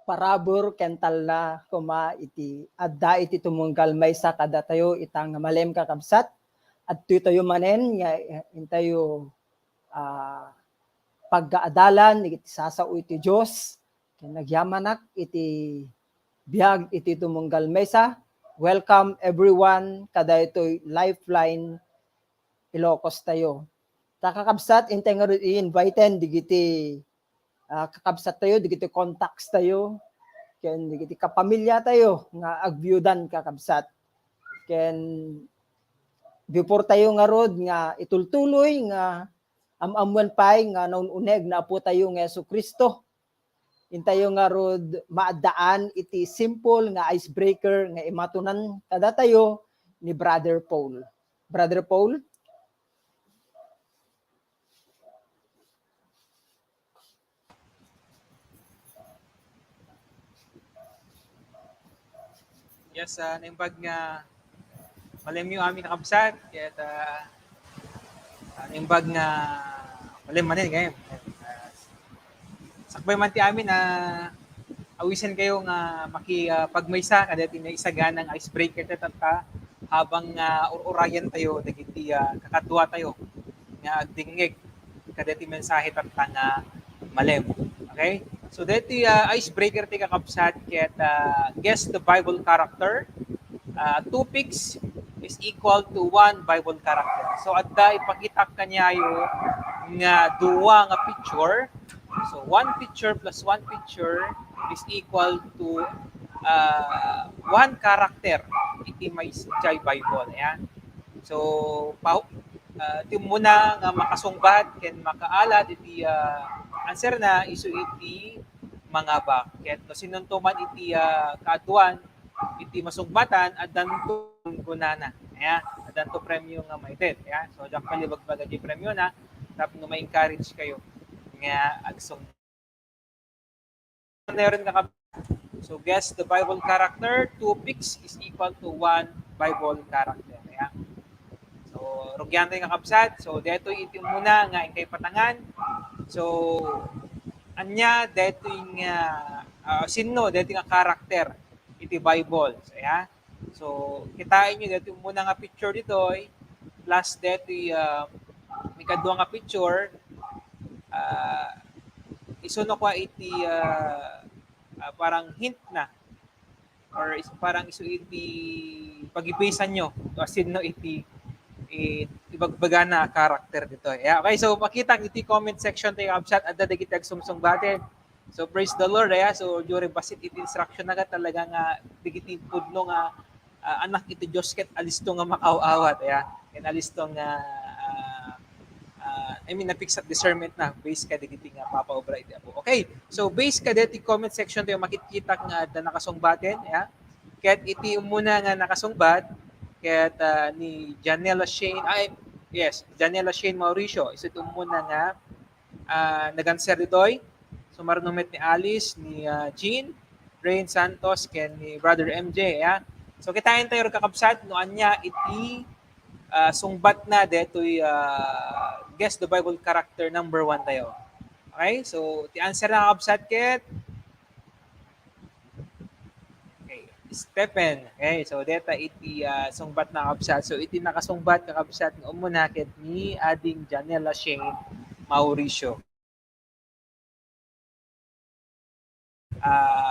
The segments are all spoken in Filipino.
Parabor kental na kuma iti adda iti tumunggal maysa kada tayo itang malem kakabsat at tayo manen nga intayo pagkaadalan iti sasao iti Dios ken nagyamanak iti biag iti tumunggal maysa. Welcome everyone kada ito'y Lifeline Ilocos tayo. Kakabsat intay nga i-inviten digiti kakabsat tayo, digiti contacts tayo, ken digiti kapamilya tayo nga agbyudan kakabsat. Ken before tayo nga rod nga itultuloy nga amamuan pay nga naununeg na apo tayo nga Jesucristo. Intayo nga rod maadaan iti simple nga icebreaker nga imatunan kada tayo ni Brother Paul. Brother Paul? Yes, naimbag nga malem yung aming nakabsat, kaya naimbag nga malem manin ngayon. Sakbay man ti amin na awisan kayo nga makipagmaysa kada ti na isagan ng icebreaker ta habang urayan tayo dagiti kakadwa tayo nga agdingeg kada ti mensahe nga malem. Okay? So dati icebreaker ti kakabsat ket guess the Bible character. 2 pics is equal to 1 Bible character. So adda ipakita kanyayo nga duwa nga picture. So 1 picture plus 1 picture is equal to 1 character iti may jay Bible. Ayan. So iti muna nga makasungbat ken makaalat iti answer na isu iti mga bakit. No sinuntuman iti kaaduan iti masugbatan addan to gunana. Ayan, addan to premyo nga maited. Ayan. So jak palibag iti premyo na tapno ma-encourage kayo nga agsong. So guess the Bible character. 2 pics is equal to 1 Bible character. Ayan. So rugyan tayo nga kabsat. So dito iti muna nga kay patangan. So anya dito yung sino dito nga karakter iti Bible. So, yeah. So kitain nyo dito muna nga picture dito plus dito may kadwa nga picture isuno ko iti parang hint na or parang isu iti pagibisan nyo to sino iti ibagbaga na character dito. Yeah, okay, so makita iti comment section tayo absat at dagiti agsumsungbaten. So praise the Lord. Yeah, so during basit iti instruction na talaga nga digiti pudno nga anak iti Diyos ket alisto nga makaw-awat. Yeah, ken alisto nga na-fix at discernment na based ka digiti nga papaobra iti Apo. Okay, so based ka diti comment section tayo makikita nga da nakasungbaten. Yeah, ket iti muna nga nakasungbat ket ni Janela Shane Janela Shane Mauricio iso muna nga nag-answer ditoy so marnumit ni Alice ni Jean Rain Santos ken ni Brother MJ ya. So kitain tayo kakabsat no anya iti sungbat na detoy guess the Bible character number 1 tayo. Okay? So ti answer na kakabsat ket Stephen. Okay, so data iti sungbat na kakabsat. So iti nakasungbat kakabsat ng umunakit ni ading Janela Shane Mauricio.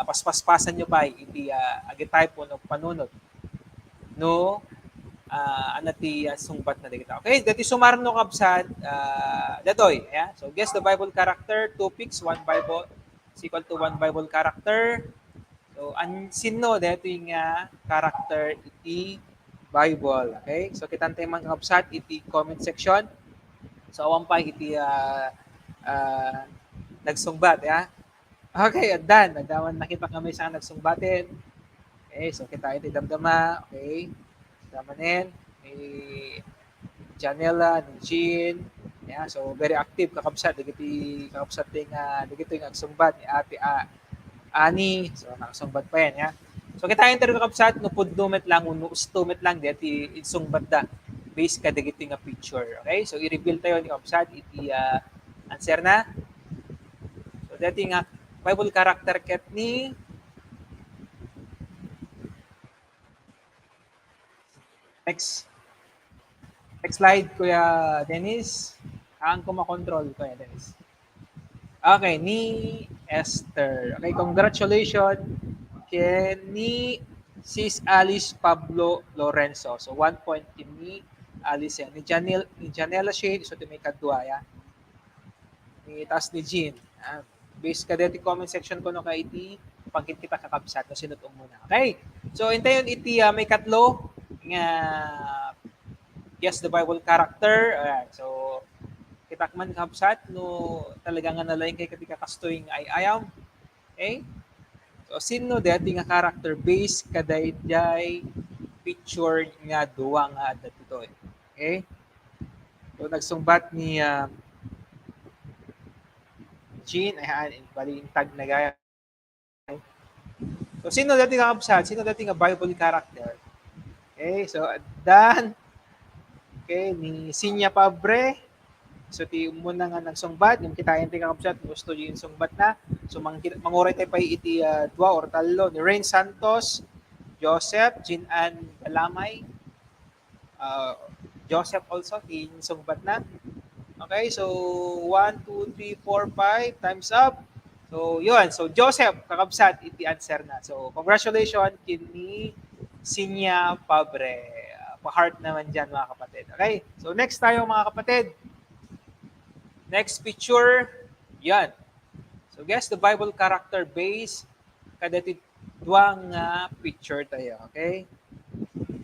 Paspaspasan nyo pa iti agitay po ng panunod. No, ano ti sungbat na digita. Okay, dati sumarno kakabsat. Datoy. Yeah? So guess the Bible character, 2 picks, 1 Bible is equal to 1 Bible character. So, sino dito yung character iti Bible. Okay? So, kita tayo mga kapsat iti comment section. So, awan pa iti nagsungbat. Yeah? Okay, done. Nagdawan nakita kami sa nagsungbatin. Okay, so kita iti damdama. Okay. Damanin. Ni Janela, ni Jean. Yeah, so very active kakapsat. Digiti kakapsat ting digito yung nagsungbat ni Ate Ani. So, nakasungbat pa yan, ya. So, kita yung tayo kapsat, no puddumet lang, no ustumit lang, dati isungbat da, based ka digiti nga picture. Okay? So, i-reveal tayo ni kapsat, iti answer na. So, dati nga, Bible character ket ni next slide, Kuya Dennis. Ang kumakontrol, Kuya Dennis. Okay, ni Esther. Okay, congratulations ni Sis Alice Pablo Lorenzo. So, 1 point ni Alice yan. Ni Janela Shade, so may kadwa, ya. Tas ni Jean. Based ka dito comment section ko no kay iti pagkit kita kakabsat no sinutong muna. Okay, so intayon iti may katlo nga guess the Bible character. So, kitakman kabsat no talaga nga nalaing kay katika kastoy nga I am. Okay? So sino dati nga character base kadayday picture nga duwa nga dito. Okay? So nagsungbat ni Jean bali tag na gaya. So sino dati nga kabsat? Sino dati nga Bible character? Okay? So Dan ni Sinya Pabre. So ti muna nga nagsungbat, yung kitayan ti kakabsat, gusto yung sungbat na. So manguray tayo pa iti dua or talo ni Rain Santos, Joseph, Jean-Ann Balamay, Joseph also, yung sungbat na. Okay, so 1, 2, 3, 4, 5, times up. So yun, so Joseph, kakabsat, iti answer na. So congratulations kini Sinya Pabre. Pa-heart naman dyan mga kapatid. Okay, so next tayo mga kapatid. Next picture, yan. So guess the Bible character base kadati duang picture tayo, okay?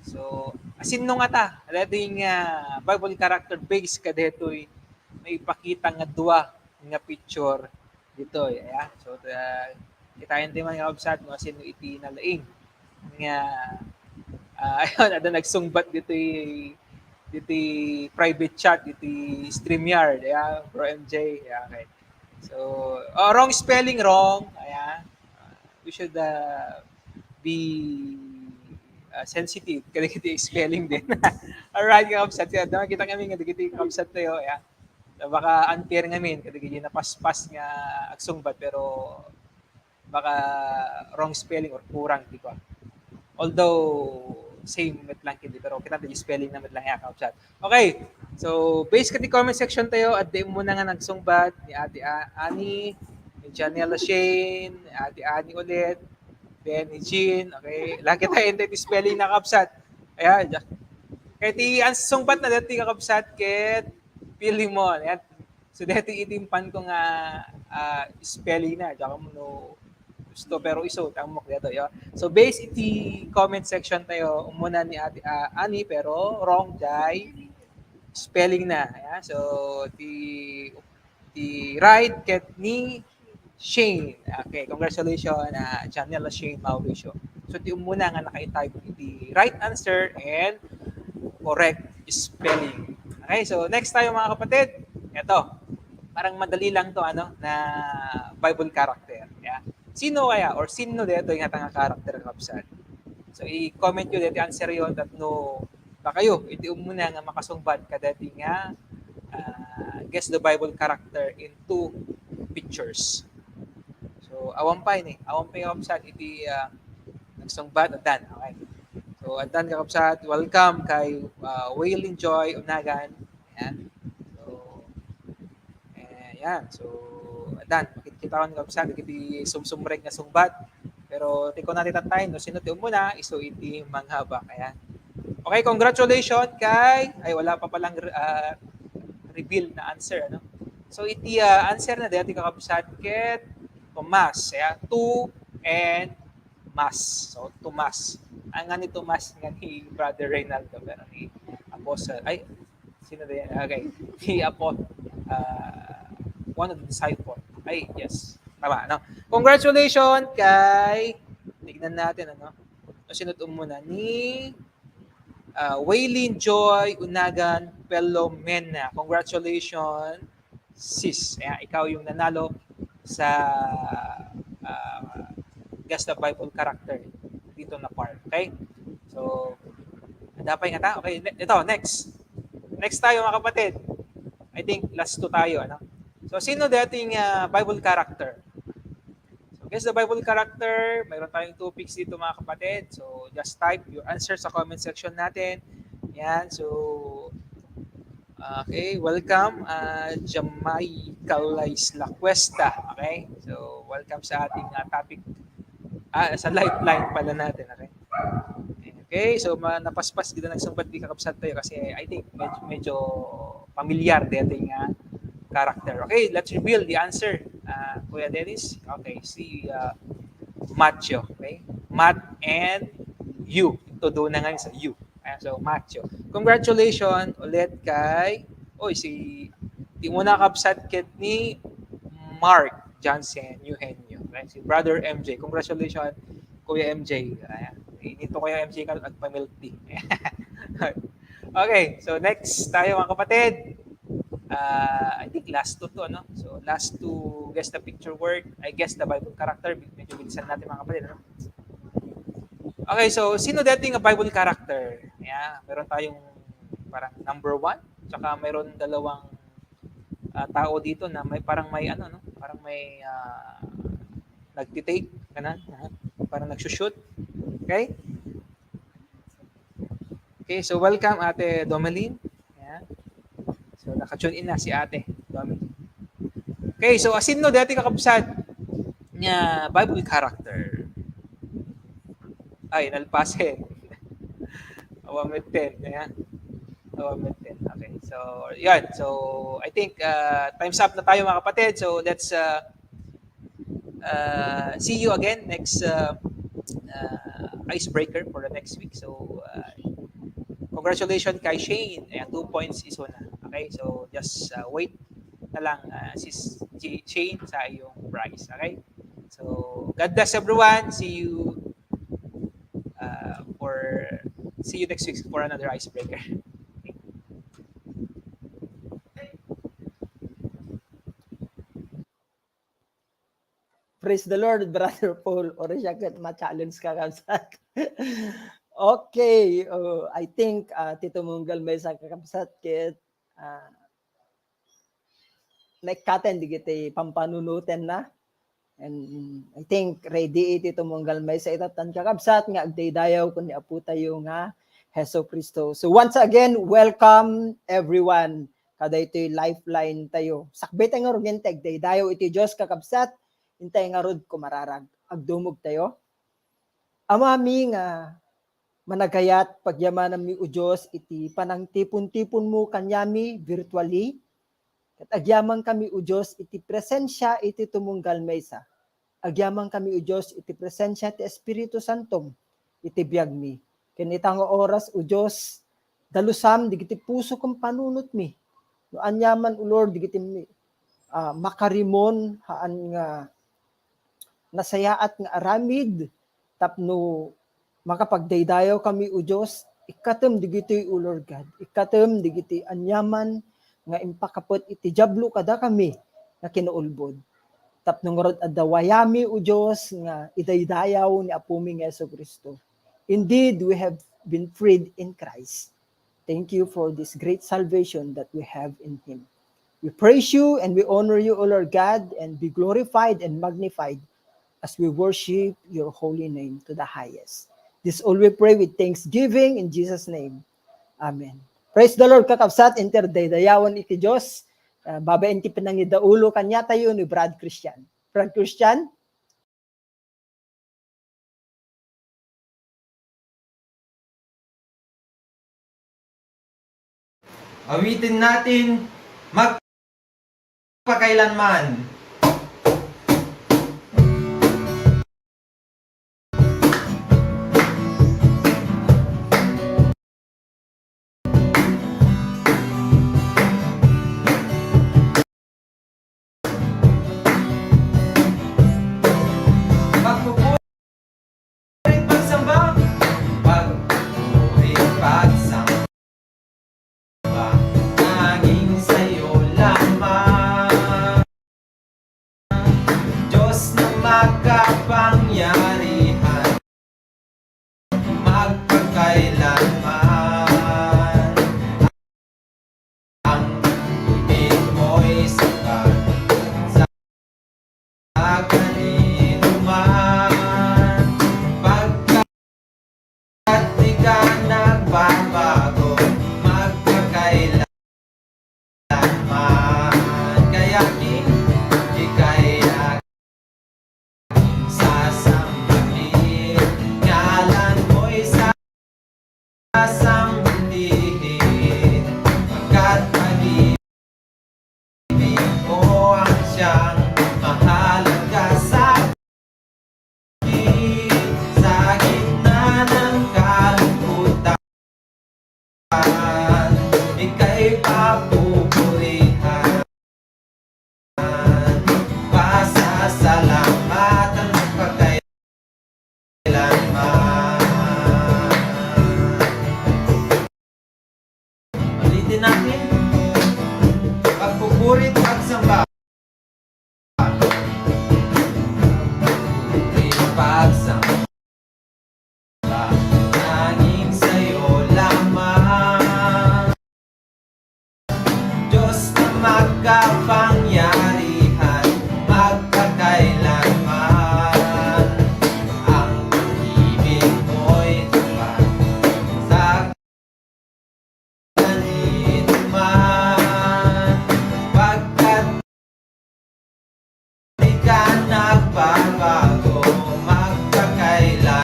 So asin no nga ta, dati nga Bible character base kadetoy may ipakita nga dua nga picture dito, ya. So kitayan din man nga obsat mo asin no iti nalaing nga ayun ada nagsungbat dito private chat, StreamYard, yeah, Bro MJ, yeah, okay. So, wrong spelling, wrong, ayan. We should be sensitive, kasi kita spelling din. Alright, kapsat, dama kita kami nga, kita kapsat tayo, yeah. So, baka unfair ngamin, kasi kita napaspas nga agsungbat, pero baka wrong spelling or kurang, di ko. Although, same met lang kindi pero kita tayo spelling na met lang ya kapsat. Okay. So, based kati comment section tayo at di muna nga nagsungbat ni Ate Ani, ni Janela Shane, ni Ate Ani ulit, then ni Jean, okay. Lagi tayo hindi spelling na kapsat. Ayan. Kaya ti ang sungbat na dati kakabsat ket Pilimon. Yan. So dati itimpan ko nga spelling na. Diyan mo no gusto pero iso tamok dito yo. So base iti comment section tayo umuna ni Ate Ani pero wrong jay spelling na. Yeah? So ti right ket ni Shane. Okay, congratulations Janela Shane Mauricio. So ti umuna nga naka-type iti right answer and correct spelling. Okay, so next tayo mga kapatid. Ito, parang madali lang to ano na Bible character. Yeah. Sino kaya or sino dito yung nga character kapsat? So i-comment nyo dito answer yon that no ba kayo iti umuna nga makasungbat kadati nga guess the Bible character in two pictures. So awan pa ini, awan pa yung kapsat iti nagsungbat at dan. Okay. So, adan ka kapsat, welcome kay Waylin Joy Unagan. Ayan. So, ayan. So, adan, makikita ko ng kapsat, iti sumsumrek nga sungbat. Pero, tiko natin tatay, no, sino ti muna, iso iti manghaba. Ayan. Okay, congratulations kay, ay wala pa palang reveal na answer. Ano? So, iti answer na dati ka kapsat, ket Tomas. Ayan, to and mas. So, Tomas. Ang nga ni Tomas nga ni Brother Reynaldo pero ni Apostle ay sino din okay ni one of the disciple ay yes tama no congratulations kay tignan natin ano sino muna ni Waylin Joy Unagan Pelomena congratulations sis ikaw yung nanalo sa guess the Bible character dito na part. Okay? So, dapat nga ta. Okay, ito, next. Next tayo mga kapatid. I think last two tayo. Ano? So, sino dating Bible character? So, guess the Bible character. Mayroon tayong topics dito mga kapatid. So, just type your answer sa comment section natin. Yan. So, okay, welcome Jamay Calais La Cuesta. Okay? So, welcome sa ating topic sa lifeline pala natin, okay? Okay, so napaspas kita nagsumbat di kakabsat tayo kasi I think medyo familiar dating character. Okay, let's reveal the answer. Kuya Dennis, okay, si Macho, okay? Matt and you. Todo na nga sa you. So, Macho. Congratulations ulit kay di mo nakabsat kit ni Mark Johnson Eugenio. Right? Si Brother MJ. Congratulations, Kuya MJ. Inito ko yung MJ ka at pamilk tea. Okay, so next tayo mga kapatid. I think last two to, no? So last two, guess the picture word. I guess the Bible character. Medyo bilisan natin mga kapatid. No? Okay, so sino dating a Bible character? Yeah, meron tayong parang number 1. Tsaka meron dalawang tao dito na may parang may ano no, parang may nagti-take kanan, parang nagsushoot. Okay? Okay, so welcome Ate Domeline. Ayan. So naka-tune in na si Ate Domeline. Okay, so sino dati kakabsat niya Bible character? Ay, nalpase. Awameten, ayan. Awameten. Okay, so yan. So I think time's up na tayo mga kapatid. So let's see you again next icebreaker for the next week. So congratulations kay Shane. Ayan, 2 points iso na. Okay, so just wait na lang sis Shane sa iyong prize. Okay, so God bless everyone. See you next week for another icebreaker. Praise the Lord, Brother Paul. Or siya kat ma-challenge ka kapsat. Okay, I think Tito Munggal may sa kakapsat kit naikaten di kita pampanunutin na. And I think ready Tito Munggal may sa itatan kakapsat nga agdaydayaw kun ni apo tayo nga Heso Kristo. So once again, welcome everyone. Kada ito'y lifeline tayo. Sakbay tayo nga ruginteg, daydayaw iti Diyos kakapsat. Hintay nga rod kumararag. Agdumog tayo. Amami nga managayat pagyamanan mi o Diyos iti panang tipon-tipon mo kanyami virtually. Kat agyaman kami o Diyos iti presensya iti tumunggal maysa. Agyaman kami o Diyos iti presensya ti Espiritu Santom iti biag mi. Kanitang oras o Diyos dalusam digiti puso kong panunot mi. No anyaman o Lord digiti makarimon haan nga nasayaat nga aramid tapno makapagdaydayaw kami o Diyos, ikatem digiti o Lord God, ikatem digiti anyaman nga impakapot iti jablo kada kami na kinuulbod. Tapno nga rod adawayami o Diyos nga idaydayaw ni apuming Yesu Kristo. Indeed, we have been freed in Christ. Thank you for this great salvation that we have in Him. We praise you and we honor you, O Lord God, and be glorified and magnified as we worship your holy name to the highest. This all we pray with thanksgiving in Jesus' name. Amen. Praise the Lord, kakabsat, interdaydayawan iti Diyos. Babaen ti pinangidaulo kanya tayo ni Brad Christian. Brad Christian? Awitin natin magpakailanman. Pagpupuring pagsamba, pagpupuring pagsamba, naging sa'yo lamang. Diyos na makapangyarihan, magpakailanman. Ang ibig mo'y sapat sa kanino man, pagkat di ka nagbabago, magpakailanman. Kaya ika'y aking sasambahin, ngalan mo'y sasambahin, pagkat pag-ibig mo ang siyang mahalaga sa akin. Sa gitna ng kalungkutan, ika'y papupurihan. Pasasalamatan magpakailanman. Ulitin natin. Pagpupurit at samba. Pagpupurit pagsamba, naging sa'yo lamang. Diyos na makapangyarihan, magpakailanman. Ang pag-ibig mo'y tapat sa kanino man, pagkat di ka nagbabago, magpakailanman.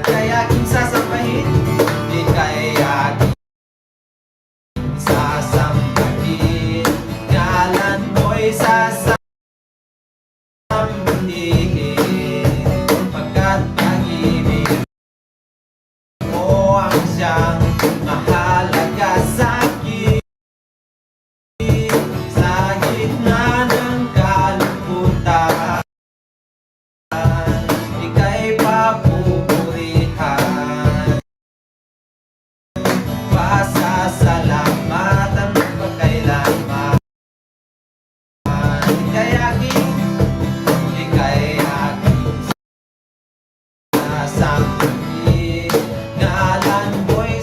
Kaya aking sasambahin, ika'y aking sasambahin, ngalan mo'y sasambahin, pagkat pag-ibig mo ang siyang mahalaga sa akin. Sa gitna ng kalungkutan, ika'y papupurihan. Pasasalamatan magpakailanman. Ika'y aking sasambahin, ngalan mo'y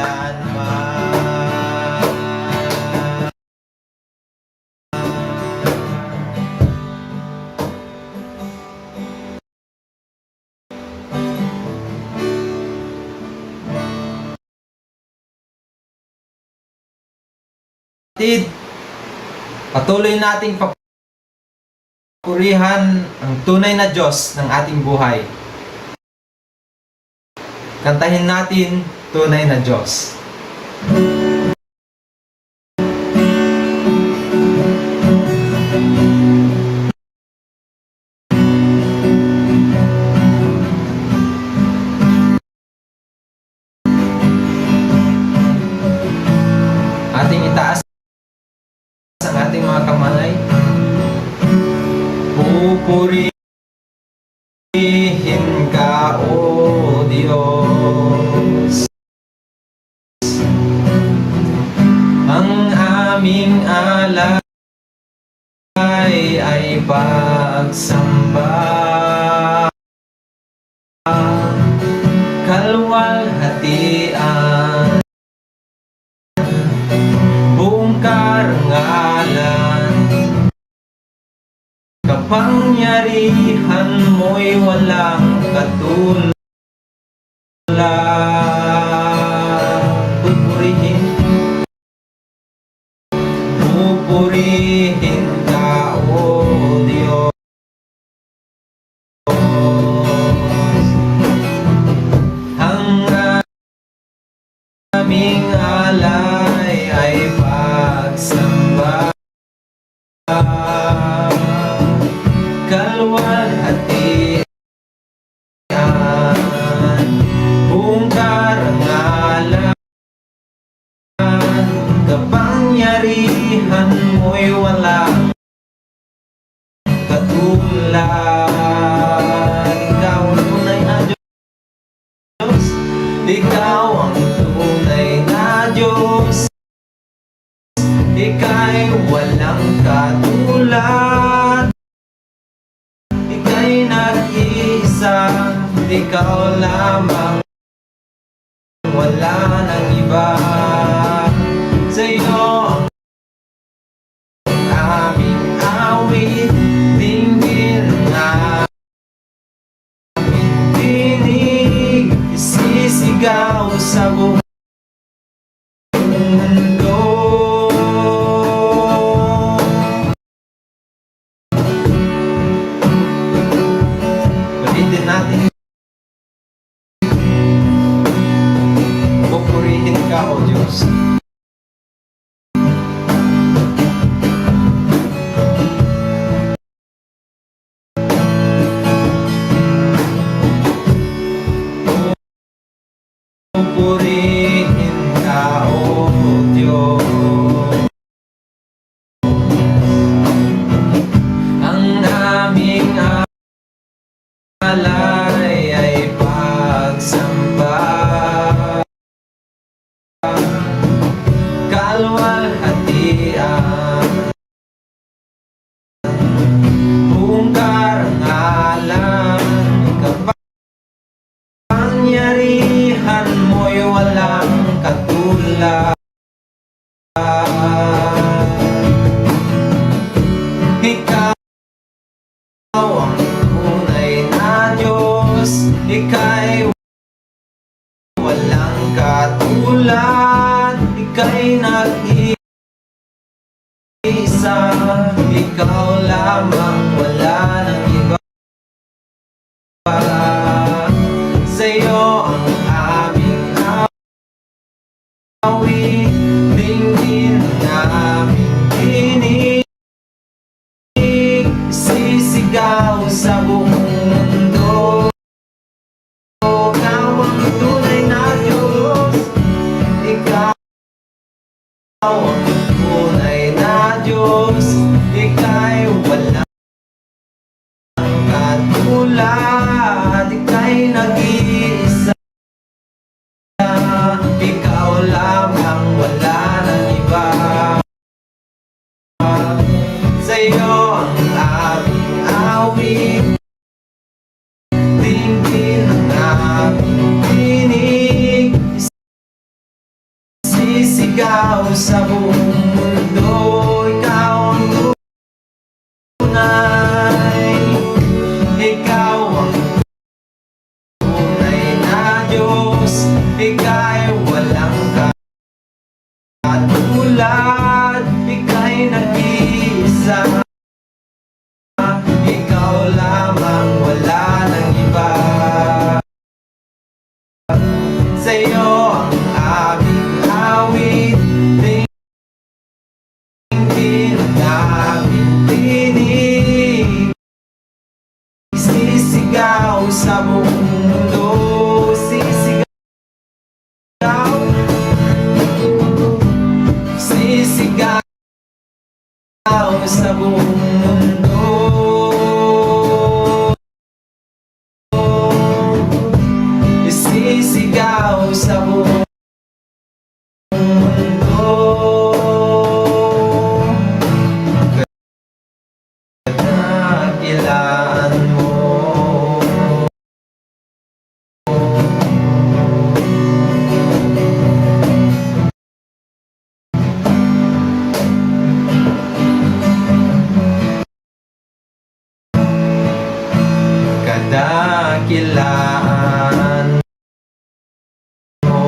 kailanman. Kapatid, patuloy nating papurihan ang tunay na Diyos ng ating buhay. Kantahin natin, Tunay na Diyos. Ating itaas ang ating mga kamay. Pupurihin ka, O Diyos. Ang aming alay ay pagsamba. Kalwalhatian, buong karangalan, kapangyarihan mo'y walang katulad. Pupurihin, pupurihin ka, O Diyos. Ang aming alay ay pagsamba. Kalwalhatian, buong karangalan, kapangyarihan mo'y walang katulad. Ikaw ang tunay na Diyos, ikaw ang tunay na Diyos, ika'y walang katulad. Ika'y nag-iisa, ikaw lamang, wala nang iba. Sa'yo ang aming awit, dinggin ang aming tinig, isisigaw sa buong mundo. Ulitin natin. Pupurihin ka, O Diyos. Pupurihin ka, O Diyos. Ang aming alay ay pagsamba. Kalwalhatian, buong karangalan, kapangyarihan mo'y walang katulad. Ikaw ang tunay na Diyos, ika'y walang katulad. Ika'y nag-iisa, ikaw lamang, wala nang iba. Sa'yo ang aming awit, dinggin ang aming tinig, sisigaw sa buong mundo. Ikaw ang tunay na Diyos, ikaw ang tunay na Diyos, ika'y walang katulad. Ika'y nag-iisa, ikaw lamang, wala nang iba. Sa'yo ang aming awit, dinggin ang aming tinig, Sisigaw sa buong mundo, ikaw ang tunay. Ikaw ang tunay na Diyos, ika'y walang katulad, ika'y nag-iisa. Ikaw lamang, wala nang iba. Sa'yo ang aming awit, tingin ang aming tinig. Sisigaw sa buong mundo, sisigaw, sisigaw sa buong mundo. Sisigaw sa buong mundo. Kadakilaan mo. Kadakilaan mo.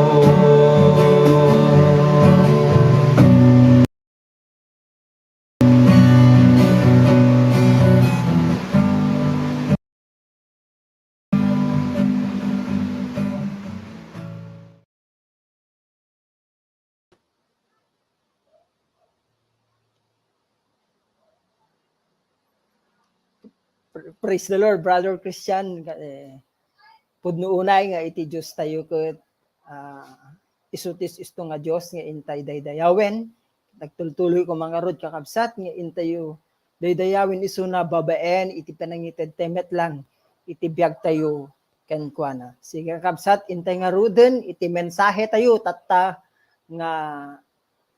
Praise the Lord, Brother Christian. Pudno unay nga iti Diyos tayo ket isutis isto nga Diyos nga intay daydayawen. Nagtultuloy ko mga rod kakabsat nga intayo daydayawin iso na babaen iti panangited temet lang iti biag tayo ken kuana. Sige kakabsat intay nga ruden iti mensahe tayo tatta nga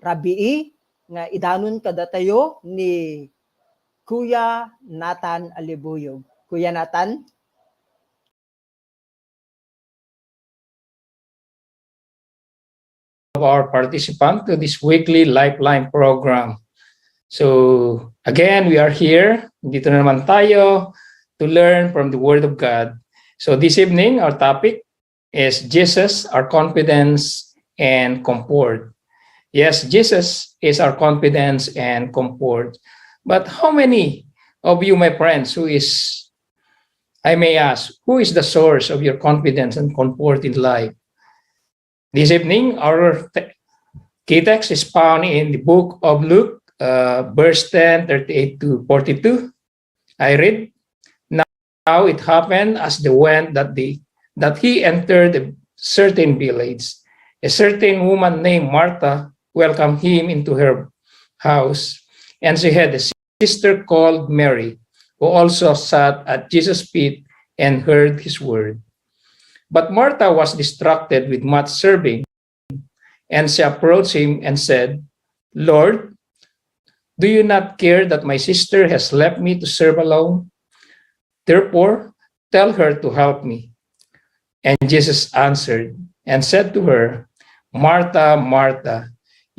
rabii nga idanon kada tayo ni Kuya Nathan Alibuyog. Kuya Nathan? Our participant to this weekly Lifeline program. So again, we are here. Dito na naman tayo to learn from the Word of God. So this evening, our topic is Jesus, our confidence and comfort. Yes, Jesus is our confidence and comfort. But how many of you, my friends, I may ask, who is the source of your confidence and comfort in life? This evening, our key text is found in the book of Luke, verse 10, 38 to 42. I read, Now it happened as they went that he entered a certain village. A certain woman named Martha welcomed him into her house, and she had a sister called Mary, who also sat at Jesus' feet and heard his word. But Martha was distracted with much serving, and she approached him and said, Lord, do you not care that my sister has left me to serve alone? Therefore, tell her to help me. And Jesus answered and said to her, Martha, Martha,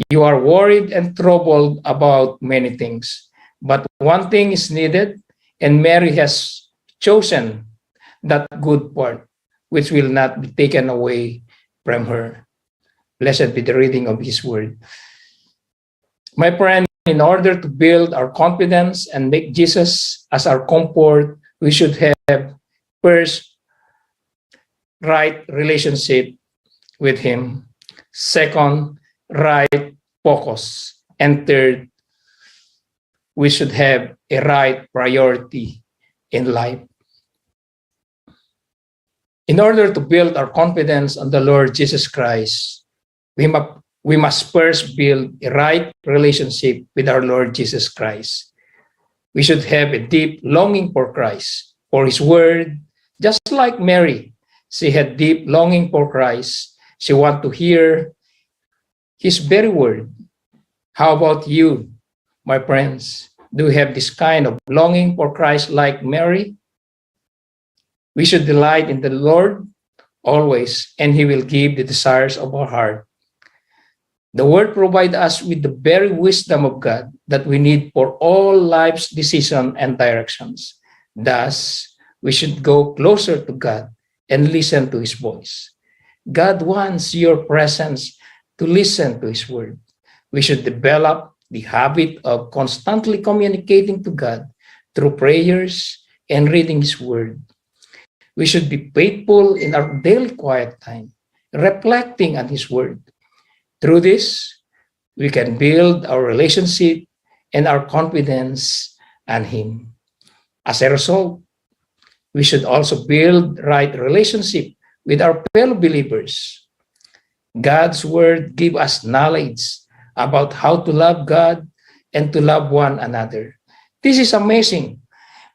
you are worried and troubled about many things, but one thing is needed, and Mary has chosen that good part, which will not be taken away from her. Blessed be the reading of his word. My friend, in order to build our confidence and make Jesus as our comfort, we should have first, right relationship with him. Second, right focus. And third, we should have a right priority in life. In order to build our confidence on the Lord Jesus Christ, we must first build a right relationship with our Lord Jesus Christ. We should have a deep longing for Christ, for his word, just like Mary. She had deep longing for Christ. She wanted to hear his very word. How about you, my friends? Do you have this kind of longing for Christ like Mary? We should delight in the Lord always, and he will give the desires of our heart. The Word provides us with the very wisdom of God that we need for all life's decisions and directions. Thus, we should go closer to God and listen to His voice. God wants your presence to listen to His Word. We should develop the habit of constantly communicating to God through prayers and reading His Word. We should be faithful in our daily quiet time, reflecting on His Word. Through this, we can build our relationship and our confidence on Him. As a result, we should also build right relationship with our fellow believers. God's Word gives us knowledge about how to love God and to love one another. This is amazing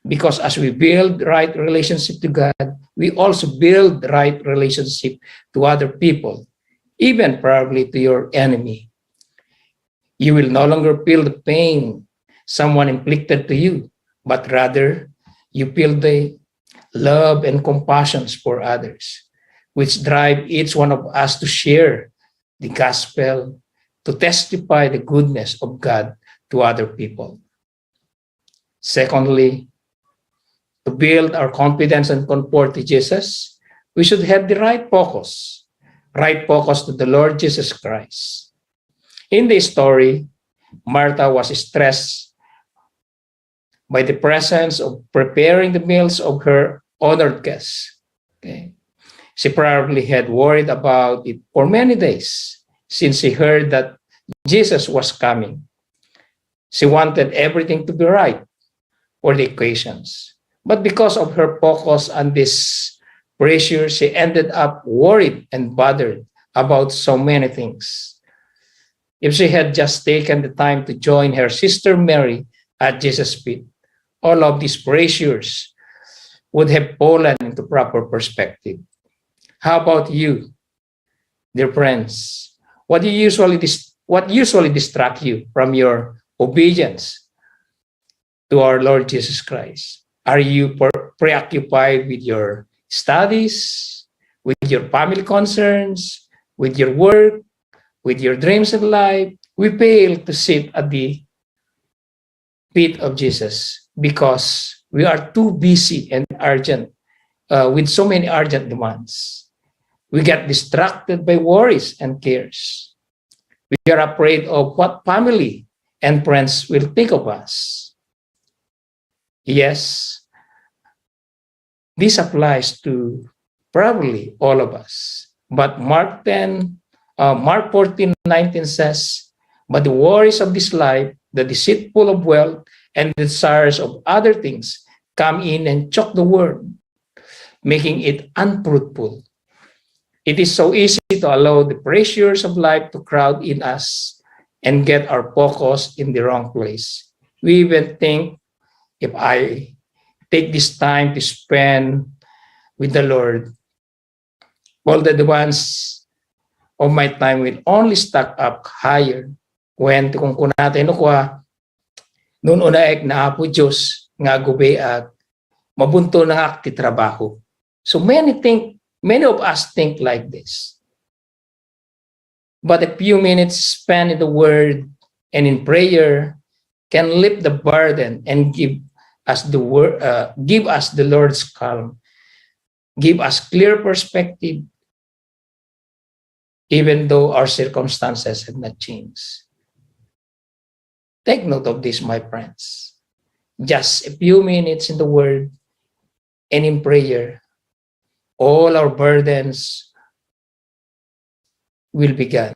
because as we build right relationship to God, we also build right relationship to other people, even probably to your enemy. You will no longer feel the pain someone inflicted to you, but rather you feel the love and compassion for others, which drive each one of us to share the gospel, to testify the goodness of God to other people. Secondly, to build our confidence and comfort to Jesus, we should have the right focus to the Lord Jesus Christ. In this story, Martha was stressed by the presence of preparing the meals of her honored guests. Okay. She probably had worried about it for many days since she heard that Jesus was coming. She wanted everything to be right for the occasions. But because of her focus on this pressure, she ended up worried and bothered about so many things. If she had just taken the time to join her sister Mary at Jesus' feet, all of these pressures would have fallen into proper perspective. How about you, dear friends? What usually distract you from your obedience to our Lord Jesus Christ? Are you preoccupied with your studies, with your family concerns, with your work, with your dreams in life? We fail to sit at the feet of Jesus because we are too busy and urgent with so many urgent demands. We get distracted by worries and cares. We are afraid of what family and friends will think of us. Yes, this applies to probably all of us. But Mark 14:19 says, but the worries of this life, the deceitful of wealth, and the desires of other things come in and choke the word, making it unfruitful. It is so easy to allow the pressures of life to crowd in us and get our focus in the wrong place. We even think, if I take this time to spend with the Lord, all the demands of my time will only stack up higher. When kung natin ko, noon unaek na po Diyos nga gube at mabunto na akti trabaho. So many of us think like this. But a few minutes spent in the Word and in prayer can lift the burden and give us the Lord's calm, give us clear perspective, even though our circumstances have not changed. Take note of this, my friends. Just a few minutes in the Word and in prayer, all our burdens will be gone.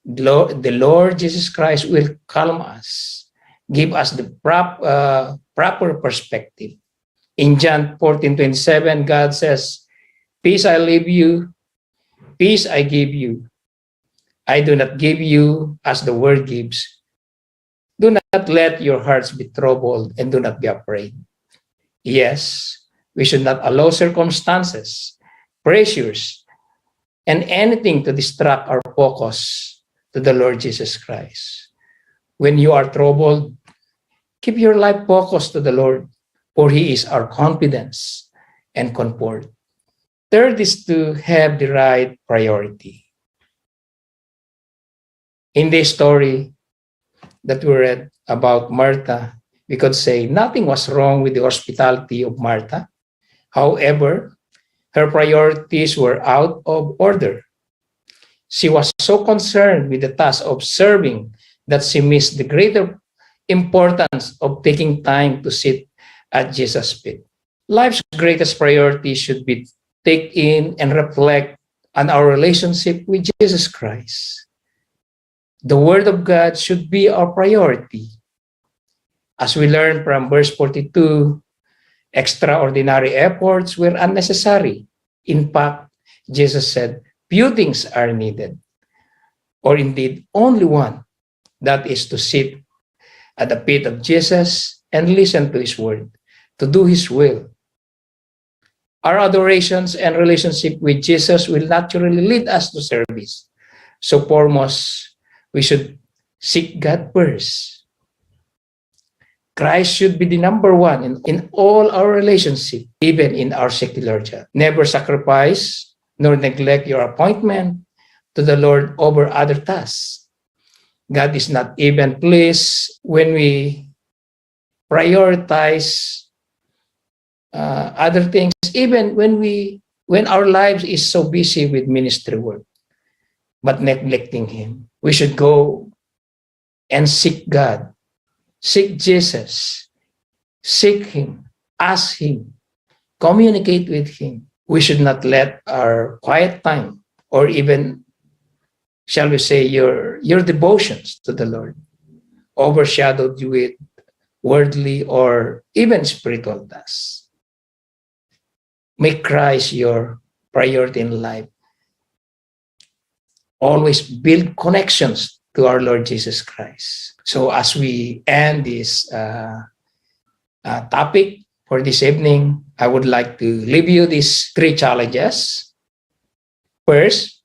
The Lord Jesus Christ will calm us, give us the proper perspective. In John 14:27, God says, peace I leave you, peace I give you. I do not give you as the world gives. Do not let your hearts be troubled and do not be afraid. Yes, we should not allow circumstances, pressures, and anything to distract our focus to the Lord Jesus Christ. When you are troubled, keep your life focused to the Lord, for He is our confidence and comfort. Third is to have the right priority. In this story that we read about Martha, we could say nothing was wrong with the hospitality of Martha. However, her priorities were out of order. She was so concerned with the task of serving that she missed the greater importance of taking time to sit at Jesus' feet. Life's greatest priority should be take in and reflect on our relationship with Jesus Christ. The Word of God should be our priority. As we learn from verse 42, extraordinary efforts were unnecessary. In fact, Jesus said, few things are needed, or indeed only one, that is to sit at the feet of Jesus and listen to His word, to do His will. Our adorations and relationship with Jesus will naturally lead us to service. So foremost, we should seek God first. Christ should be the number one in all our relationship, even in our secular job. Never sacrifice nor neglect your appointment to the Lord over other tasks. God is not even pleased when we prioritize other things, even when our lives is so busy with ministry work, but neglecting Him. We should go and seek God, seek Jesus, seek Him, ask Him, communicate with Him. We should not let our quiet time, or even, shall we say, your devotions to the Lord, overshadowed with worldly or even spiritual tasks. Make Christ your priority in life. Always build connections to our Lord Jesus Christ. So as we end this topic for this evening, I would like to leave you these 3 challenges. First,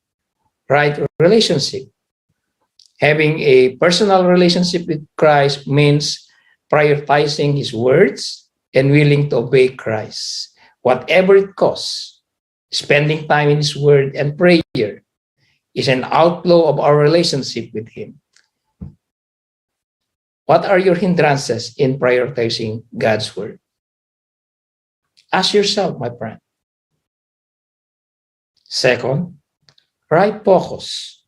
right relationship. Having a personal relationship with Christ means prioritizing His words and willing to obey Christ, whatever it costs. Spending time in His word and prayer is an outflow of our relationship with Him. What are your hindrances in prioritizing God's word? Ask yourself, my friend. Second, right focus.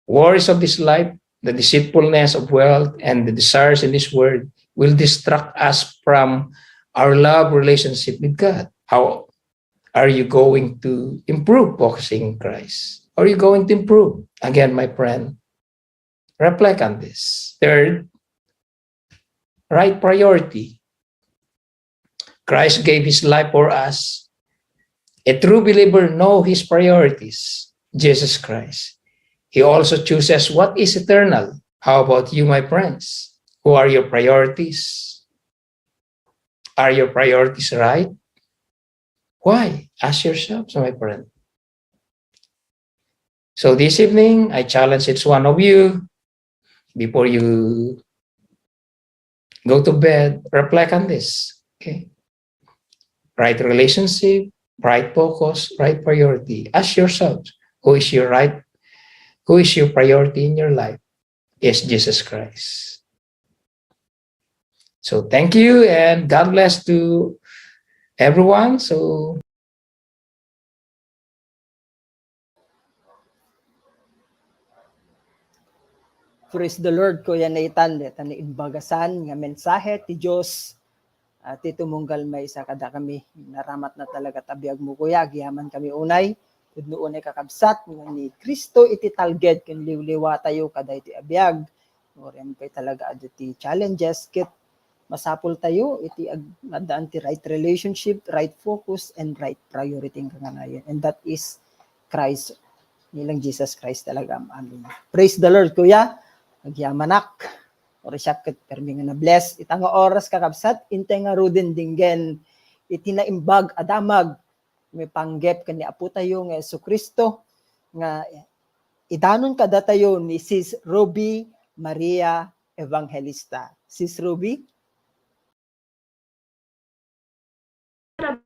Worries of this life, the deceitfulness of wealth, and the desires in this world will distract us from our love relationship with God. How are you going to improve focusing in Christ? Are you going to improve? Again, my friend, reflect on this. Third, right priority. Christ gave His life for us. A true believer knows his priorities, Jesus Christ. He also chooses what is eternal. How about you, my friends? Who are your priorities? Are your priorities right? Why? Ask yourselves, my friend. So this evening, I challenge each one of you, before you go to bed, reflect on this. Okay. Right relationship, right focus, right priority. Ask yourselves, who is your priority in your life? Is Jesus Christ. So thank you, and God bless to everyone. So Praise the Lord, Kuya Nathan. Dito ni inbagasan nga mensahe ti Diyos. Ti tumunggal may isa kada kami. Naramat na talaga tabiyag mo, Kuya. Giyaman kami unay. Udno unay kakabsat nga ni Kristo iti talged ken liwliwa tayo kada iti abiyag. Oren kay talaga adu ti challenges ket masapol tayo iti agdaan ti right relationship, right focus, and right priority nga kanayon. And that is Christ. Nilang Jesus Christ talaga. Amen. Praise the Lord, Kuya. Nagyamanak. Or siya ket permi nga na bless. Itang oras kakabsat, intay nga ruden dinggen. Iti na imbag adamag. May panggep kani apo tayo nga Yesu Kristo. Nga idanon kada tayo ni Sis Ruby Maria Evangelista. Sis Ruby?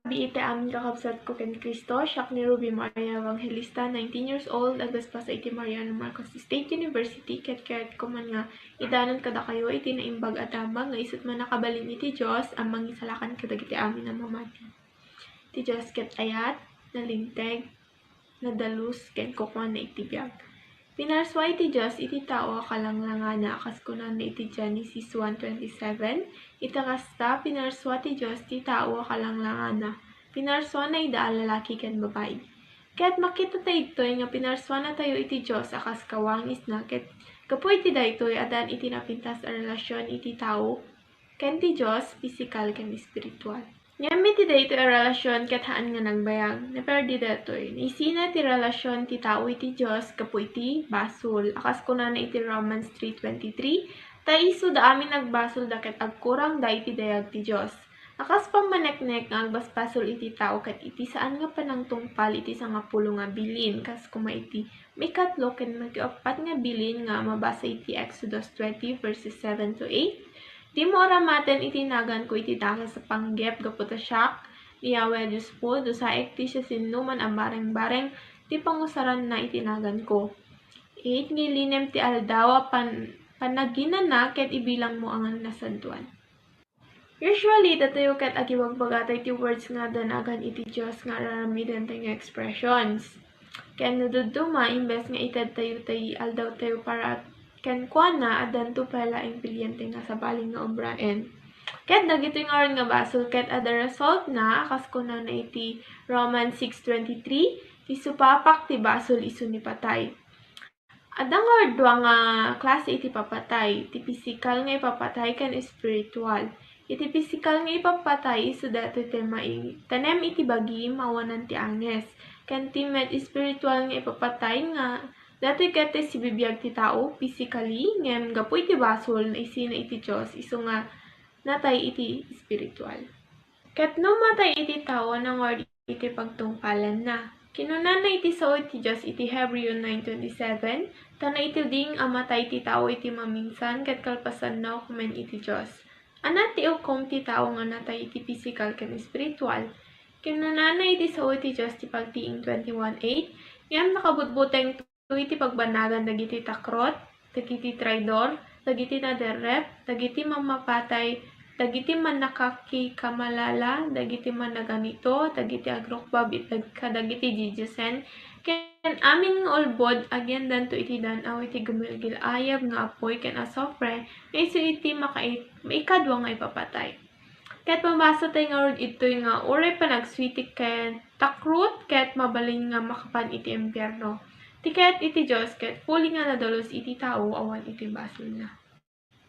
Ite amin kakabsat ko ken Cristo, siyak ni Ruby Maria Evangelista, 19 years old, agdas pa sa iti Mariano Marcos State University, ket ko man nga, idanon kada kayo, iti naimbag at amang, nga isut man nakabalin iti Diyos, amang isalakan kadag iti amin na mamati. Iti Diyos ket ayat, nalinteg, nadalus, ken kukuan na iti biyag. Pinarswa iti Diyos iti tao kalanglangana akas kunan na iti Genesis 1:27. Itakasta pinarswa ti Diyos ti tao kalanglangana. Pinarswa na idaal lalaki ken babae. Ket makita tayo itoy nga pinarswa na tayo iti Diyos akas kawangis na ket kapoy iti daytoy adan iti napintas a relasyon iti tao ken ti Diyos physical ken spiritual. Ngamit ti daytoy a relasyon ket haan nga nagbayag. Naperdi daytoy. Isina ti relasyon ti tao iti Dios kapu iti basol. Akas kuna na iti Romans 3:23. Ta isu da amin nagbasol daket agkurang da iti dayag ti Dios. Akas pamaneknek nga agbasbasol iti tao ket iti saan nga panangtungpal iti 10 nga bilin kas kuma iti may katlo ken mag-apat nga bilin nga mabasa iti Exodus 20 verses 7 to 8. Di mo aramaten itinagan ko iti dakas sa panggep gaputa siyak, ni Yahweh Diyos po, dosaek ti siya sinuman ang bareng-bareng, ti pangusaran na itinagan ko. 8. Ngilinem ti aldawa panaginan na, ket ibilang mo ang nasantuan. Usually, datayo ket agiwagbagatay ti words nga danagan iti Diyos nga raramidan tayo nga expressions. Kaya naduduma, imbes nga ited tayo aldaw tayo para ken kuana adan to pala ang pilyente nga sa baling nga obraen. Ket dagito nga ron nga basol ket ada result na akas kuna na iti Romans 6:23 ti supapak ti basol isu ni patay. Adang nga dua nga klase iti papatay, ti physical nga ipapatay ken spiritual. Iti physical nga ipapatay isu dato ti tanem iti bagi mawanan ti anges. Ken ti med spiritual nga ipapatay nga datoy kete si bibiyag ti tao physically ngem gapu iti basol na isina iti Dios isu nga natay iti spiritual. Ket no matay iti tao nangor iti pagtungpalan na. Kinunan na iti sao iti Dios iti Hebreo 9:27 tana iti ding amatay ti tao iti maminsan ket kalpasan na kumen iti Dios. Anat ti ukom ti tao nga natay iti physical ken spiritual. Kinunan na iti sao iti Dios ti pagtiing 21:8 ngem nakabutbuteng iti pagbanagan dagiti takrot, dagiti traidor, dagiti naderrep, dagiti mamapatay, dagiti manakakikamalala, dagiti managanito, dagiti agrokbab, kadagiti jijusen, ken amin nga ulbod agyan danto iti danaw iti gumilgil ayab nga apoy ken asofre, nga isu iti maikadwa nga ipapatay. Ket mabasa tayo nga rod ito'y nga uray panagswitik ken takrut ket mabalin nga makapan iti impyerno. Tiket iti Diyos ket puli nga nadalos iti tao awan iti basol na.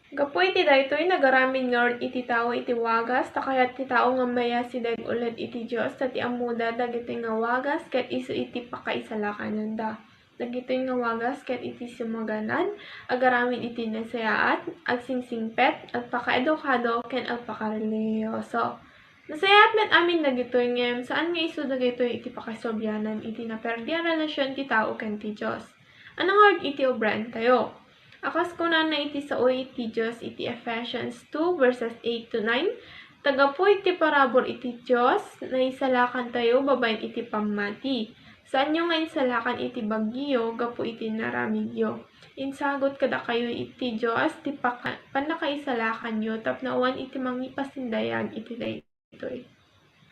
Gapu iti daytoy nagaramin nga iti tao iti wagas takayat ti tao nga maya sideg uled iti Diyos tati amuda dagiti nga wagas ket isu iti pakaisalakanan da. Dagiti nga wagas ket iti sumaganan agaramin iti nasayaat agsingsingpet agpakaedukado ken agpakareliyoso. Nasayaat met amin dagitoy ngem saan nga isu dagitoy iti pakasobyanan iti naperdi a relasyon ti tao ken ti Dios. Anong iti obran tayo? Akas kunan na iti sao iti Dios iti Ephesians 2 verses 8 to 9. Tagapo iti parabor iti Dios na isalakan tayo babaen iti pamati. Saan nyo nga insalakan iti bagyo gapo iti naramidyo. Insagot kada kayo iti Dios ti panakaisalakan nyo tapnauan iti mangipasindayag iti daytoy.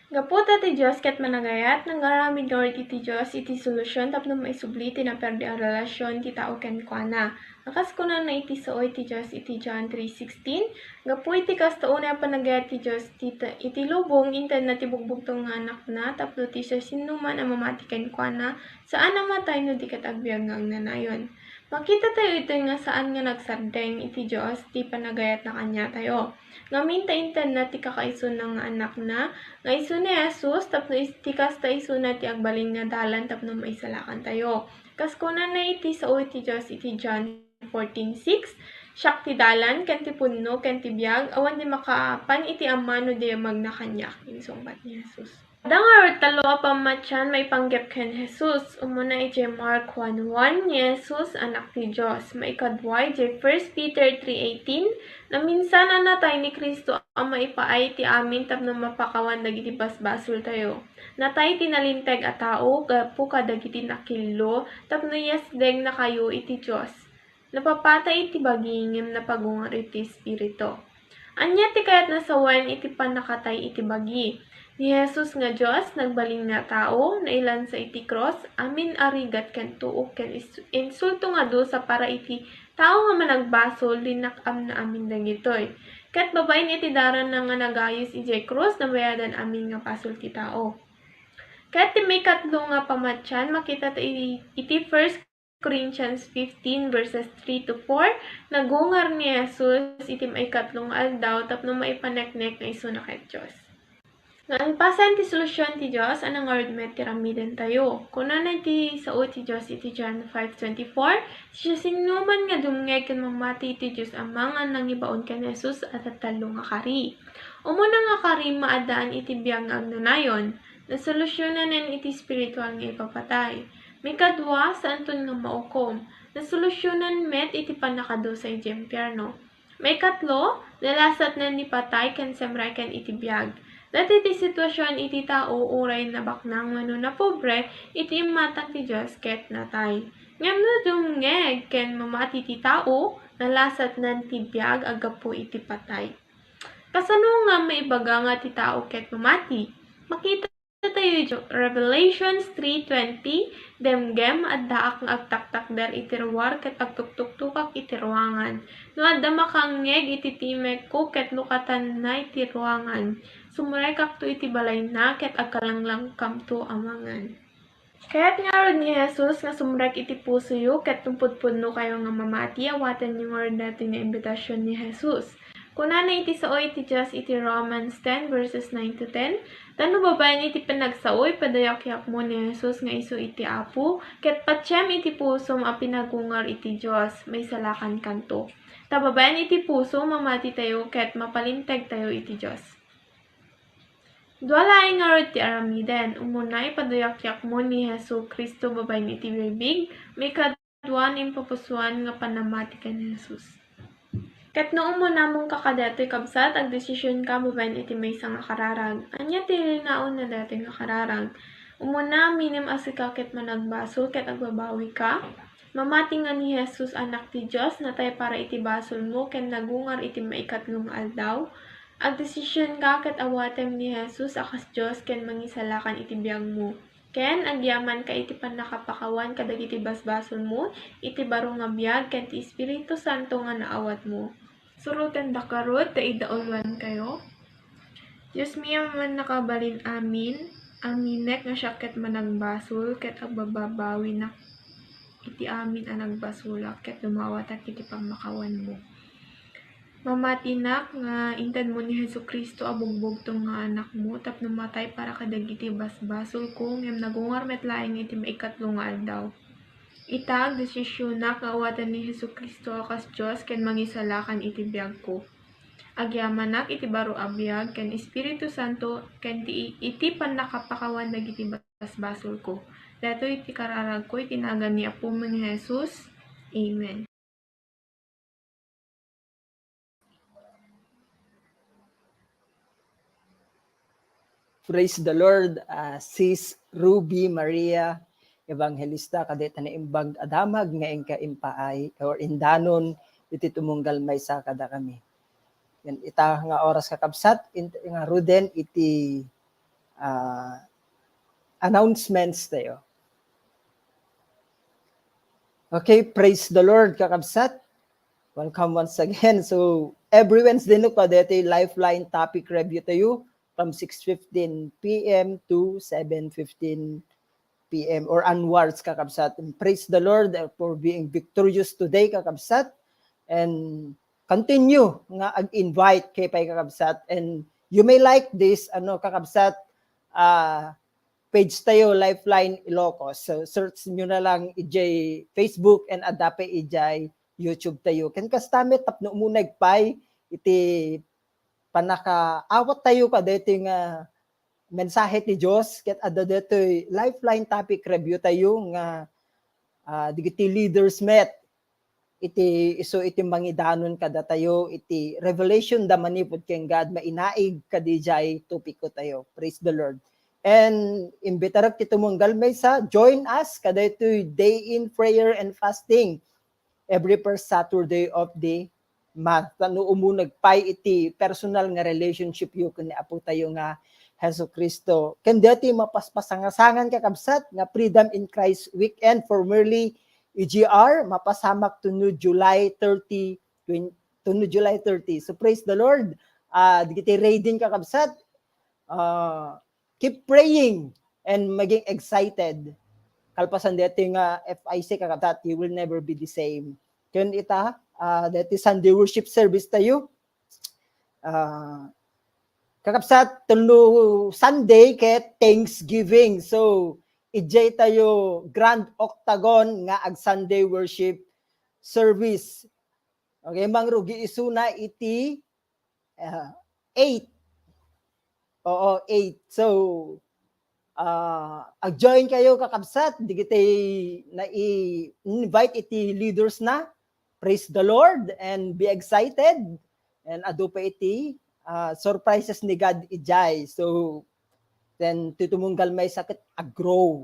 Gaputa ti Diyos ket managayat nanggaramid nga iti Diyos iti solusyon tapno maisubli ti naperdi a relasyon ti tao ken kuana. Akas kunan na iti sao iti Diyos iti John 3:16 gapu iti kastoon a panagayat ti Diyos iti lubong inted na ti bugbugtong nga anak na tapno ti siya sinuman a mamati ken kuana saan namatay no di ket agbiag nga nanayon. Makita tayo ito nga saan nga nagsardeng iti Diyos ti panagayat na kanya tayo. Ngamin ta inted na ti kakaisun nga anak na nga isu ni Jesus tapno ti kasta isu na ti agbalin nga dalan tapno maisalakan tayo. Kas kunan na iti sao iti Diyos iti John 14:6 siak ti dalan ken ti punno ken ti biag awan di makaapan iti amano di magnakanyak insungbat ni Jesus. Dangar talo pa matyan may panggap ken Jesus. Umuna ije Mark 1:1 ni Jesus anak ti Dios. Maikadwa ije 1 Peter 3:18 na minsan natay ni Kristo ang maipaay ti amin tapno mapakawan dagiti basbasol tayo. Natay tinalinteg a tao gapu kadagiti nakillo tapno yasdeng na kayo iti Dios. Napapatay iti bagingem na pagungar iti Espiritu. Anya ti kayat nasawan iti panakatay iti bagi. Ni Jesus nga Dios nagbaling nga tao na ilan sa iti cross amin arigat ken tuok ken insulto nga sa para iti tao nga managbasol linakam na amin dagitoy. Ket babaen iti daran na nga nagayos iti cross na bayadan amin nga pasol ti tao. Ket ti may katlo nga pamatyan makita ta iti 1 Corinthians 15 verses 3 to 4 nagungar ni Jesus iti may katlong aldaw tapno maipaneknek nga isu na ket Dios. Nga pasan ti solusyon ti Dios anang argument ti ramiden tayo. Kunan ti sao ti Dios iti John 5:24, siya sinuman nga dumngeg ken mamati ti Dios amang nga nangibaon ken Jesus at talo nga kari. Umuna nga kari maadaan iti biyag nga agnanayon, na solusyonan iti spiritual nga ipapatay. May kadwa sa anton nga maukom, na solusyonan met iti panakado sa iti impyerno. May katlo, nalasat na ni patay ken semray ken iti biyag. Dati ti sitwasyon iti tao uray na baknang wano na pobre iti matang ti Dios ket natay. Ngem no dumngeg ken mamati ti tao nalasat nan ti biag agapu iti patay. Kasano nga maibaga nga ti tao ket mamati? Makita tayo Revelations 3:20 demgem addaak nga agtaktak der iti ruwar ket agtuktuktukak iti ruangan. No adda makangngeg iti timek ko ket lukatan na iti ruangan. Sumuray kakto iti balay na ket agkalanglang kamto amangan. Kaya't nga rod ni Jesus nga sumrek iti puso yu ket tumpudpudno kayo nga mamati awatan yung nga dati nga imbitasyon ni Jesus. Kunana iti saoy iti Dios iti Romans 10 verses 9 to 10, tano babayan iti pinagsaoy padayak-yak mo ni Jesus nga isu iti Apo, ket patyem iti pusom a pinagungar iti Dios, may salakan kanto. Tababayan iti puso mamati tayo ket mapalinteg tayo iti Dios. Dualaing nga rod ti aramiden, umunay padayak-yak mo ni Jesu Kristo babayan iti bibig, may kadwan impapusuan nga panamati ken Jesus. Ket no umuna mong kakadatoy kabsat ag desisyon ka babayan iti maysa nga kararag. Anya ti linaon na dati nga kararag. Umuna minim asika ket managbasol ket agbabawi ka. Mamati nga ni Jesus anak ti Dios natay para iti basol mo ken nagungar iti maikatlong aldaw. Ag desisyon ka ket awatem ni Jesus akas Dios ken mangisalakan iti biag mo. Ken agyaman ka iti panakapakawan kadagiti basbasol mo iti baro nga biag ken ti Espiritu Santo nga naawat mo. Suruten da karot ta idaolwan kayo. Diyos miya man nakabalin amin, aminek nga siya ket managbasol ket agbababawi na iti amin ang nagbasula ket lumawatak iti pamakawan mo. Mamatinak nga intad mo ni Hesu Kristo abugbog tong nga anak mo tapno matay para kadagiti basbasol ko ngem nagungar met laeng iti maikatlong nga aldaw. Itag desisyon na kaawatan ni Hesu Kristo akas Dios ken mangisalakan iti biag ko. Agyamanak iti baro a biag ken Espiritu Santo ken iti pannakapakawan dagiti basbasol ko. Datoy iti kararag ko itinagan ni Apo ni Jesus. Amen. Praise the Lord, Sis Ruby Maria Evangelista kadeta na imbag adamag nga ingka impaay or indanon iti tumunggal may sa kada kami. Yan ita nga oras kakabsat nga ruden iti announcements tayo. Okay, praise the Lord kakabsat. Welcome once again. So every Wednesday no kadeta Lifeline topic review tayo from 6:15 p.m. to 7:15 p.m. or onwards kakabsat. And praise the Lord for being victorious today kakabsat. And continue nga ag-invite kay pay kakabsat. And you may like this kakabsat page tayo Lifeline Ilocos. So search nyo na lang ijay Facebook and adape ijay YouTube tayo. Ken kastamit tapno umunag pay iti panaka awat tayo ka dito nga mensahe ti Dios ket adda detoy lifeline topic review tayo nga digiti leaders met iti iso iti mangidanon kada tayo iti revelation da manipud ken God mainaig kadijay topiko tayo. Praise the Lord. And imbitarak ti tumunggal maysa, join us kada ito'y day in prayer and fasting every first Saturday of the month. Tano nagpay iti personal nga relationship yu kun apo tayo nga Hesus Kristo. Ken dati mapaspasangasangan kakabsat nga Freedom in Christ weekend for merely EGR mapasamak to July 30 to July 30. So praise the Lord. Digiti reading kakabsat. Keep praying and maging excited. Kalpasan dito nga FIC kakabsat, you will never be the same. Kaya ita, dito Sunday worship service tayo. Kakabsat, tulo Sunday kay Thanksgiving. So, ijay tayo Grand Octagon nga ag Sunday worship service. Okay, mangrugi isuna iti 8. Oo, 8. So, ag-join kayo kakabsat, digitay na-invite iti leaders na. Praise the Lord and be excited. And ado pa iti surprises ni God ijay. So, then tutumunggal may sakitag-grow.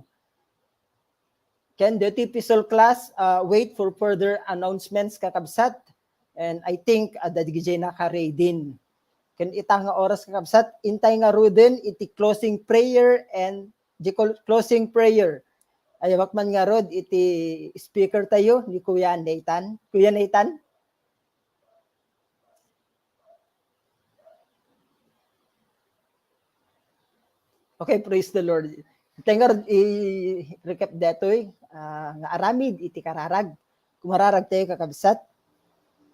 Can the epistle class wait for further announcements kakabsat? And I think dadigijay naka-ready din. Ken itang nga oras kakabsat, intay nga ruden iti closing prayer and di closing prayer. Ayawak man nga rod iti speaker tayo ni Kuya Nathan. Kuya Nathan? Okay, praise the Lord. Intay nga rod i-recap detoy nga aramid iti kararag. Kumararag tayo kakabsat.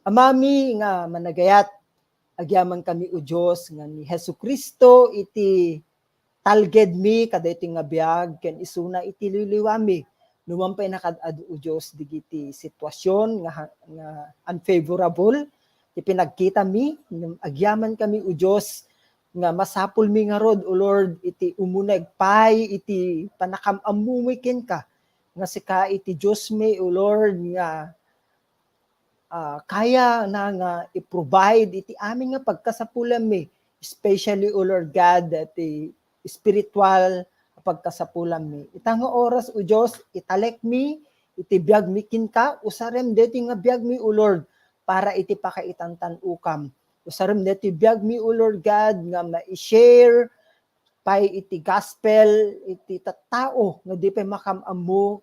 Amami nga managayat agyaman kami o Diyos nga ni Hesus Kristo iti talged mi kada iti nga biag ken isuna iti liliwami numampay na kad-adu o Diyos digiti sitwasyon nga unfavorable ti pinagkita mi agyaman kami o Diyos nga masapul mi nga rod o Lord iti umuneg pay iti panakamamuwi ken ka nga sika iti Diyos mi o Lord nga kaya na nga i-provide iti amin nga pagkasapulan mi, especially o Lord God, iti spiritual pagkasapulan mi. Ita nga oras o Diyos, italek mi, iti biag mi kinka, usarem deti nga biag mi o Lord, para iti pakaitantan ukam. Usarem deti biag mi o Lord God, nga ma-share, pay iti gospel, iti tattao, nga di pa makamamu,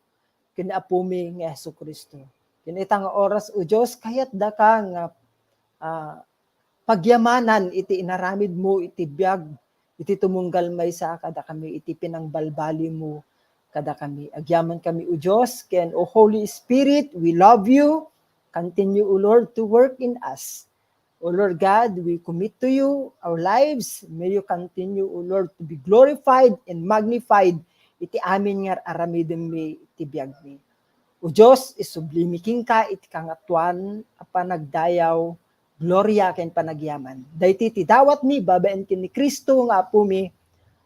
kinaapo mi nga Hesus Kristo. Kinita nga oras o Diyos, kayat da ka nga pagyamanan iti inaramid mo, iti biag, iti tumunggal may sa kada kami, iti pinangbalbali mo kada kami. Agyaman kami o Diyos, ken o Holy Spirit, we love you. Continue o Lord to work in us. O Lord God, we commit to you our lives. May you continue o Lord to be glorified and magnified. Iti amin nga aramidem mi, iti biag mi. O Diyos, isublimiking ka iti kangatuan panagdayaw, gloria ken panagyaman. Dayti ti dawat mi, babaen ken ni Kristo nga apo mi.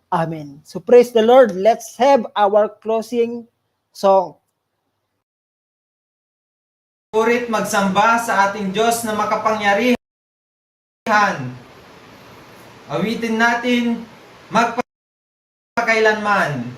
Amen. So praise the Lord. Let's have our closing song. Purit magsamba sa ating Diyos na makapangyarihan. Awitin natin magpakailanman.